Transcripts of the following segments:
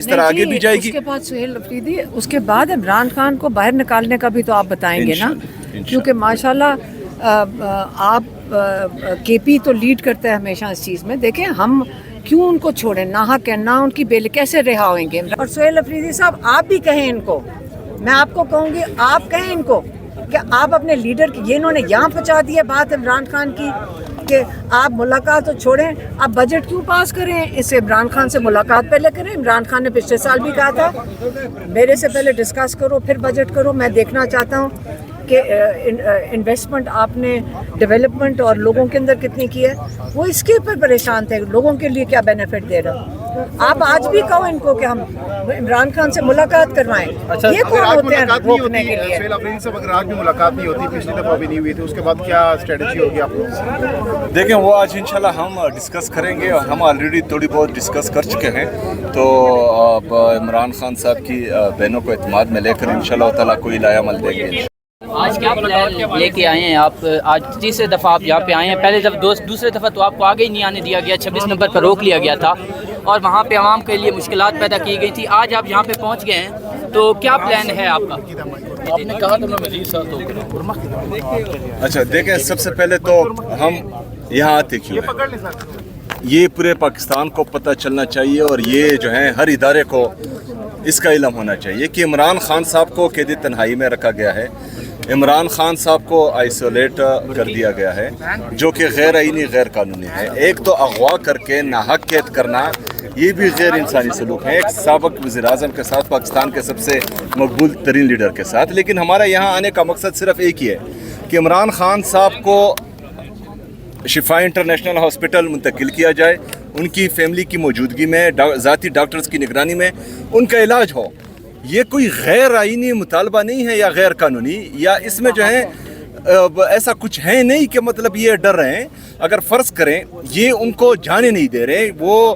اس طرح آگے بھی جائے گی. اس کے بعد سہیل افریدی، اس کے بعد عمران خان کو باہر نکالنے کا بھی تو آپ بتائیں گے نا، کیونکہ ماشاءاللہ آپ کے پی تو لیڈ کرتا ہے ہمیشہ اس چیز میں. دیکھیں ہم کیوں ان کو چھوڑیں، نہ حق ہے نہ ان کی بیل کیسے رہا ہوئیں گے. اور سہیل افریدی صاحب آپ بھی کہیں ان کو، میں آپ کو کہوں گی آپ کہیں ان کو کہ آپ اپنے لیڈر کی، یہ انہوں نے یہاں پہنچا دی ہے بات عمران خان کی کہ آپ ملاقات تو چھوڑیں، آپ بجٹ کیوں پاس کریں، اس سے عمران خان سے ملاقات پہلے کریں. عمران خان نے پچھلے سال بھی کہا تھا میرے سے پہلے ڈسکس کرو پھر بجٹ کرو. میں دیکھنا چاہتا ہوں کہ انویسٹمنٹ آپ نے ڈیولپمنٹ اور لوگوں کے اندر کتنی کی ہے. وہ اس کے اوپر پریشان تھے لوگوں کے لیے کیا بینیفٹ دے رہا. آپ آج بھی کہو ان کو کہ ہم عمران خان سے ملاقات کروائیں. یہ کون ہوتے ہیں روکنے کے لیے؟ سہیل افریدی صاحب اگر آج بھی ملاقات نہیں ہوتی، پچھلی دفعہ بھی نہیں ہوئی تھی، اس کے بعد کیا اسٹریٹجی ہوگی آپ لوگ؟ دیکھیں وہ آج انشاءاللہ ہم ڈسکس کریں گے، اور ہم آلریڈی تھوڑی بہت ڈسکس کر چکے ہیں. تو عمران خان صاحب کی بہنوں کو اعتماد میں لے کر انشاءاللہ تعالیٰ کوئی لائے عمل دیں گے. آج کیا پلان لے کے آئے ہیں آپ؟ آج تیسرے دفعہ آپ یہاں پہ آئے ہیں. پہلے جب دوسرے دفعہ تو آپ کو آگے ہی نہیں آنے دیا گیا، 26 نمبر پر روک لیا گیا تھا اور وہاں پہ عوام کے لیے مشکلات پیدا کی گئی تھی. آج آپ یہاں پہ پہنچ گئے ہیں تو کیا پلان ہے آپ کا؟ آپ نے کہا تو میں مزید ساتھ ہوگا. اچھا دیکھیں، سب سے پہلے تو ہم یہاں آتے کیوں ہیں، یہ پورے پاکستان کو پتہ چلنا چاہیے، اور یہ جو ہے ہر ادارے کو اس کا علم ہونا چاہیے کہ عمران خان صاحب کو قید تنہائی میں رکھا گیا ہے. عمران خان صاحب کو آئسولیٹ کر دیا گیا ہے، جو کہ غیر آئینی غیر قانونی ہے. ایک تو اغوا کر کے ناحق قید کرنا، یہ بھی غیر انسانی سلوک ہے، ایک سابق وزیر اعظم کے ساتھ، پاکستان کے سب سے مقبول ترین لیڈر کے ساتھ. لیکن ہمارا یہاں آنے کا مقصد صرف ایک ہی ہے کہ عمران خان صاحب کو شفا انٹرنیشنل ہاسپٹل منتقل کیا جائے، ان کی فیملی کی موجودگی میں، ذاتی ڈاکٹرز کی نگرانی میں ان کا علاج ہو. یہ کوئی غیر آئینی مطالبہ نہیں ہے یا غیر قانونی، یا اس میں جو ہے ایسا کچھ ہے نہیں کہ مطلب یہ ڈر رہے ہیں. اگر فرض کریں یہ ان کو جانے نہیں دے رہے، وہ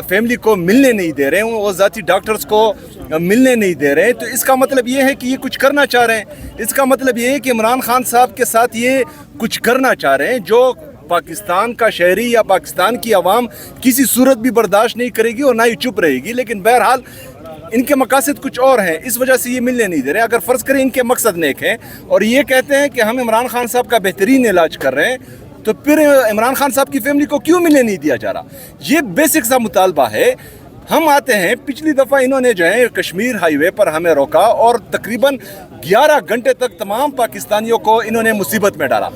فیملی کو ملنے نہیں دے رہے، وہ ذاتی ڈاکٹرز کو ملنے نہیں دے رہے، تو اس کا مطلب یہ ہے کہ یہ کچھ کرنا چاہ رہے ہیں. اس کا مطلب یہ ہے کہ عمران خان صاحب کے ساتھ یہ کچھ کرنا چاہ رہے ہیں جو پاکستان کا شہری یا پاکستان کی عوام کسی صورت بھی برداشت نہیں کرے گی اور نہ ہی چپ رہے گی. لیکن بہرحال ان کے مقاصد کچھ اور ہیں، اس وجہ سے یہ ملنے نہیں دے رہے. اگر فرض کریں ان کے مقصد نیک ہیں اور یہ کہتے ہیں کہ ہم عمران خان صاحب کا بہترین علاج کر رہے ہیں، تو پھر عمران خان صاحب کی فیملی کو کیوں ملنے نہیں دیا جا رہا؟ یہ بیسک سا مطالبہ ہے. ہم آتے ہیں، پچھلی دفعہ انہوں نے جو ہے کشمیر ہائی وے پر ہمیں روکا اور تقریباً 11 گھنٹے تک تمام پاکستانیوں کو انہوں نے مصیبت میں ڈالا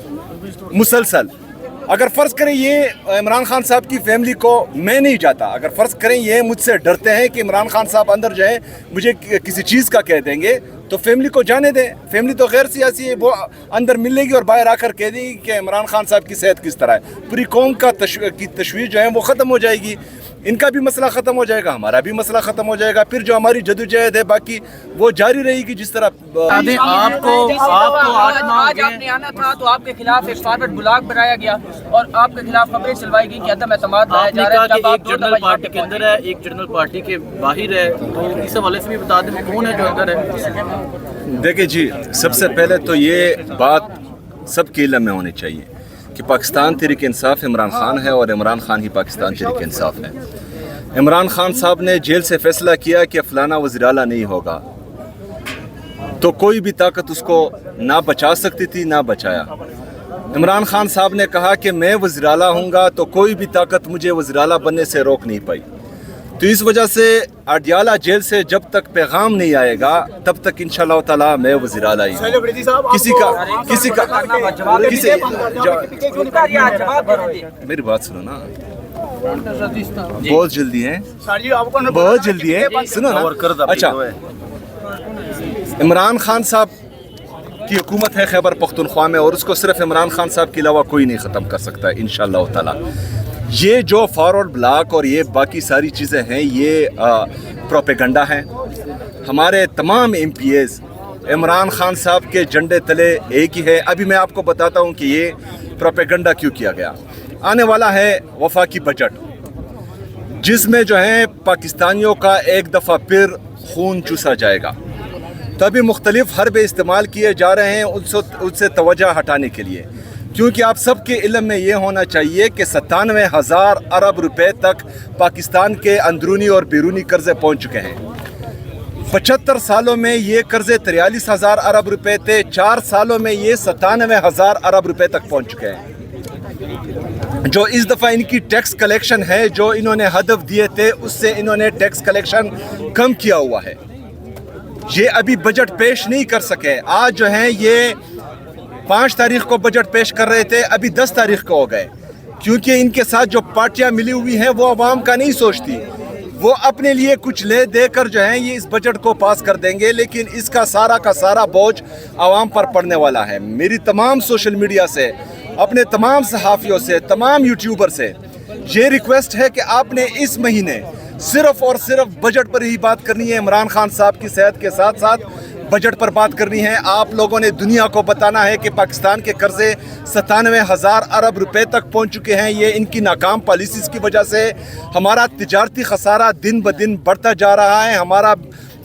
مسلسل. اگر فرض کریں یہ عمران خان صاحب کی فیملی کو، میں نہیں جاتا، اگر فرض کریں یہ مجھ سے ڈرتے ہیں کہ عمران خان صاحب اندر جائیں مجھے کسی چیز کا کہہ دیں گے، تو فیملی کو جانے دیں. فیملی تو غیر سیاسی ہے، وہ اندر مل لے گی اور باہر آ کر کہہ دیں گی کہ عمران خان صاحب کی صحت کس طرح ہے. پوری قوم کا کی تشویش جو ہے وہ ختم ہو جائے گی. ان کا بھی مسئلہ ختم ہو جائے گا، ہمارا بھی مسئلہ ختم ہو جائے گا. پھر جو ہماری جدوجہد ہے باقی وہ جاری رہے گی. جس طرح آپ کو آج آپ نے آنا تھا تو آپ کے خلاف ایک فارورڈ بلاگ بنایا گیا اور آپ کے خلاف خبریں چلوائی گئی کہ عدم اعتماد لایا جا رہا ہے. ایک جنرل پارٹی کے اندر ہے، ایک جنرل پارٹی کے باہر ہے، تو اس حوالے سے بھی بتا دیں کون ہے جو اندر ہے. دیکھیں جی، سب سے پہلے تو یہ بات سب کے علم میں ہونی چاہیے کہ پاکستان تحریک انصاف عمران خان ہے اور عمران خان ہی پاکستان تحریک انصاف ہے. عمران خان صاحب نے جیل سے فیصلہ کیا کہ فلانا وزیر اعلیٰ نہیں ہوگا، تو کوئی بھی طاقت اس کو نہ بچا سکتی تھی، نہ بچایا. عمران خان صاحب نے کہا کہ میں وزیر اعلیٰ ہوں گا، تو کوئی بھی طاقت مجھے وزیر اعلیٰ بننے سے روک نہیں پائی. تو اس وجہ سے اڈیالہ جیل سے جب تک پیغام نہیں آئے گا تب تک انشاءاللہ تعالیٰ میں وزیر اعلیٰ ہی ہوں. میری بات سنو نا، بہت جلدی ہے، بہت جلدی ہے، سنو نا. اچھا، عمران خان صاحب کی حکومت ہے خیبر پختونخوا میں، اور اس کو صرف عمران خان صاحب کے علاوہ کوئی نہیں ختم کر سکتا ہے انشاءاللہ تعالیٰ. یہ جو فارورڈ بلاک اور یہ باقی ساری چیزیں ہیں، یہ پروپیگنڈا ہیں. ہمارے تمام MPs Imran Khan صاحب کے جھنڈے تلے ایک ہی ہے. ابھی میں آپ کو بتاتا ہوں کہ یہ پروپیگنڈا کیوں کیا گیا. آنے والا ہے وفاقی بجٹ، جس میں جو ہے پاکستانیوں کا ایک دفعہ پھر خون چوسا جائے گا. تو ابھی مختلف حربے استعمال کیے جا رہے ہیں ان سے توجہ ہٹانے کے لیے. کیونکہ آپ سب کے علم میں یہ ہونا چاہیے کہ 97,000 ارب روپے تک پاکستان کے اندرونی اور بیرونی قرضے پہنچ چکے ہیں. 75 سالوں میں یہ قرضے 43,000 ارب روپے تھے. 4 سالوں میں یہ 97,000 ارب روپے تک پہنچ چکے ہیں. جو اس دفعہ ان کی ٹیکس کلیکشن ہے, جو انہوں نے ہدف دیے تھے, اس سے انہوں نے ٹیکس کلیکشن کم کیا ہوا ہے. یہ ابھی بجٹ پیش نہیں کر سکے. آج جو ہیں یہ 5 تاریخ کو بجٹ پیش کر رہے تھے, ابھی 10 تاریخ کو ہو گئے. کیونکہ ان کے ساتھ جو پارٹیاں ملی ہوئی ہیں وہ عوام کا نہیں سوچتی. وہ اپنے لیے کچھ لے دے کر جو ہیں یہ اس بجٹ کو پاس کر دیں گے, لیکن اس کا سارا بوجھ عوام پر پڑنے والا ہے. میری تمام سوشل میڈیا سے, اپنے تمام صحافیوں سے, تمام یوٹیوبر سے یہ ریکویسٹ ہے کہ آپ نے اس مہینے صرف اور صرف بجٹ پر ہی بات کرنی ہے. عمران خان صاحب کی صحت کے ساتھ ساتھ بجٹ پر بات کرنی ہے. آپ لوگوں نے دنیا کو بتانا ہے کہ پاکستان کے قرضے 97,000 ارب روپے تک پہنچ چکے ہیں. یہ ان کی ناکام پالیسیز کی وجہ سے ہمارا تجارتی خسارہ دن بدن بڑھتا جا رہا ہے. ہمارا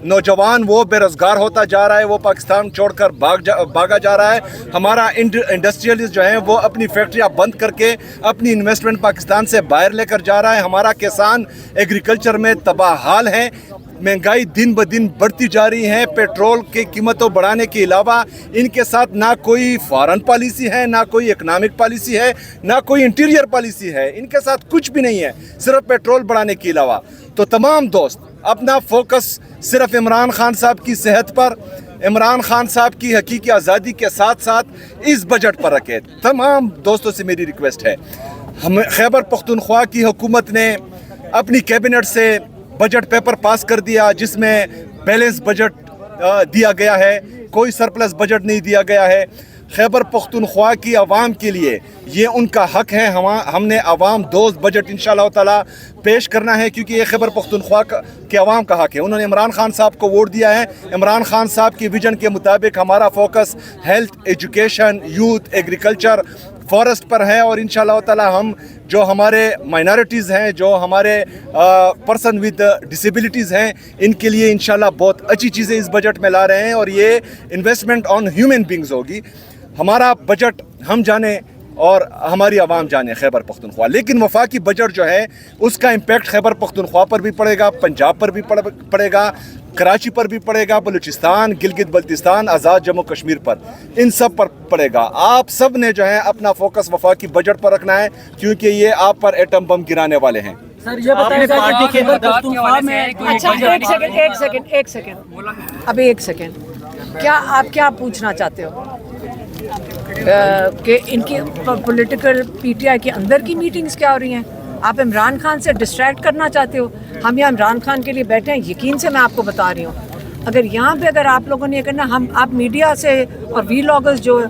نوجوان وہ بے روزگار ہوتا جا رہا ہے, وہ پاکستان چھوڑ کر بھاگا جا رہا ہے. ہمارا انڈسٹریلسٹ جو ہیں وہ اپنی فیکٹریاں بند کر کے اپنی انویسٹمنٹ پاکستان سے باہر لے کر جا رہا ہے. ہمارا کسان ایگریکلچر میں تباہ حال ہے. مہنگائی دن بدن بڑھتی جا رہی ہے. پیٹرول کی قیمتوں بڑھانے کے علاوہ ان کے ساتھ نہ کوئی فارن پالیسی ہے, نہ کوئی اکنامک پالیسی ہے, نہ کوئی انٹیریئر پالیسی ہے. ان کے ساتھ کچھ بھی نہیں ہے, صرف پیٹرول بڑھانے کے علاوہ. تو تمام دوست اپنا فوکس صرف عمران خان صاحب کی صحت پر, عمران خان صاحب کی حقیقی آزادی کے ساتھ ساتھ اس بجٹ پر رکھے. تمام دوستوں سے میری ریکویسٹ ہے. خیبر پختونخوا کی حکومت نے اپنی کیبنٹ سے بجٹ پیپر پاس کر دیا جس میں بیلنس بجٹ دیا گیا ہے, کوئی سرپلس بجٹ نہیں دیا گیا ہے. خیبر پختونخوا کی عوام کے لیے یہ ان کا حق ہے. ہم نے عوام دوست بجٹ انشاءاللہ تعالی پیش کرنا ہے, کیونکہ یہ خیبر پختونخوا کے عوام کا حق ہے. انہوں نے عمران خان صاحب کو ووٹ دیا ہے. عمران خان صاحب کی ویژن کے مطابق ہمارا focus health, education, youth, agriculture, forest پر ہے. اور انشاءاللہ تعالی ہم جو ہمارے مائنارٹیز ہیں, جو ہمارے پرسن ود ڈسیبلٹیز ہیں, ان کے لیے انشاءاللہ بہت اچھی چیزیں اس بجٹ میں لا رہے ہیں. اور یہ انویسٹمنٹ آن ہیومن بینگز ہوگی. ہمارا بجٹ ہم جانے اور ہماری عوام جانے خیبر پختونخوا, لیکن وفاقی بجٹ جو ہے اس کا امپیکٹ خیبر پختونخوا پر بھی پڑے گا, پنجاب پر بھی پڑے گا, کراچی پر بھی پڑے گا, بلوچستان, گلگت بلتستان, آزاد جموں کشمیر پر, ان سب پر پڑے گا. آپ سب نے جو ہے اپنا فوکس وفاقی بجٹ پر رکھنا ہے, کیونکہ یہ آپ پر ایٹم بم گرانے والے ہیں. سر یہ بتائیں پارٹی کے پختونخوا میں اچھا ایک سیکنڈ ابھی ایک سیکنڈ, کیا آپ کیا پوچھنا چاہتے ہو کہ ان کی پولیٹیکل پی ٹی آئی کے اندر کی میٹنگز کیا ہو رہی ہیں؟ آپ عمران خان سے ڈسٹریکٹ کرنا چاہتے ہو؟ ہم یہاں عمران خان کے لیے بیٹھے ہیں, یقین سے میں آپ کو بتا رہی ہوں. اگر یہاں پہ اگر آپ لوگوں نے یہ کرنا, آپ میڈیا سے اور وی لاگرز جو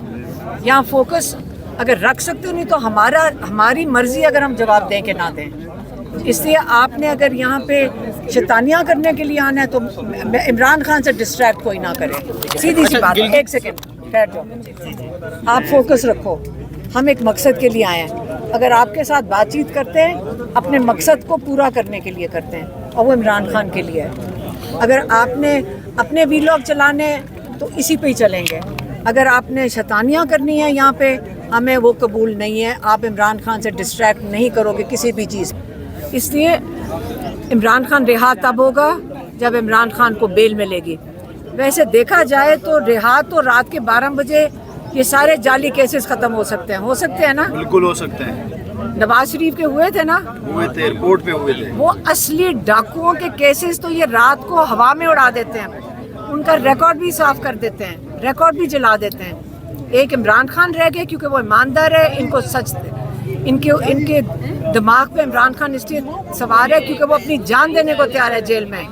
یہاں فوکس اگر رکھ سکتے ہو, نہیں تو ہماری مرضی اگر ہم جواب دیں کہ نہ دیں. اس لیے آپ نے اگر یہاں پہ شیطانیاں کرنے کے لیے آنا ہے تو عمران خان سے ڈسٹریکٹ کوئی نہ کرے. سیدھی سی بات. ایک سیکنڈ بیٹھ جاؤ, آپ فوکس رکھو. ہم ایک مقصد کے لیے آئے ہیں. اگر آپ کے ساتھ بات چیت کرتے ہیں اپنے مقصد کو پورا کرنے کے لیے کرتے ہیں, اور وہ عمران خان کے لیے ہے. اگر آپ نے اپنے وی لاگ چلانے تو اسی پہ ہی چلیں گے. اگر آپ نے شیطانیاں کرنی ہیں یہاں پہ, ہمیں وہ قبول نہیں ہے. آپ عمران خان سے ڈسٹریکٹ نہیں کرو گے کسی بھی چیز. اس لیے عمران خان رہا تب ہوگا جب عمران خان کو بیل ملے گی. ویسے دیکھا جائے تو رہا تو رات کے 12 بجے یہ سارے جعلی کیسز ختم ہو سکتے ہیں نا؟ بالکل ہو سکتے ہیں. نواز شریف کے ہوئے تھے نا, ہوئے تھے, ایئرپورٹ پہ ہوئے تھے. وہ اصلی ڈاکوؤں کے کیسز تو یہ رات کو ہوا میں اڑا دیتے ہیں, ان کا ریکارڈ بھی صاف کر دیتے ہیں, ریکارڈ بھی جلا دیتے ہیں. ایک عمران خان رہ گئے کیونکہ وہ ایماندار ہے, ان کو سچ, ان کے دماغ پہ عمران خان اس لیے سوار ہے کیونکہ وہ اپنی جان دینے کو تیار ہے جیل میں.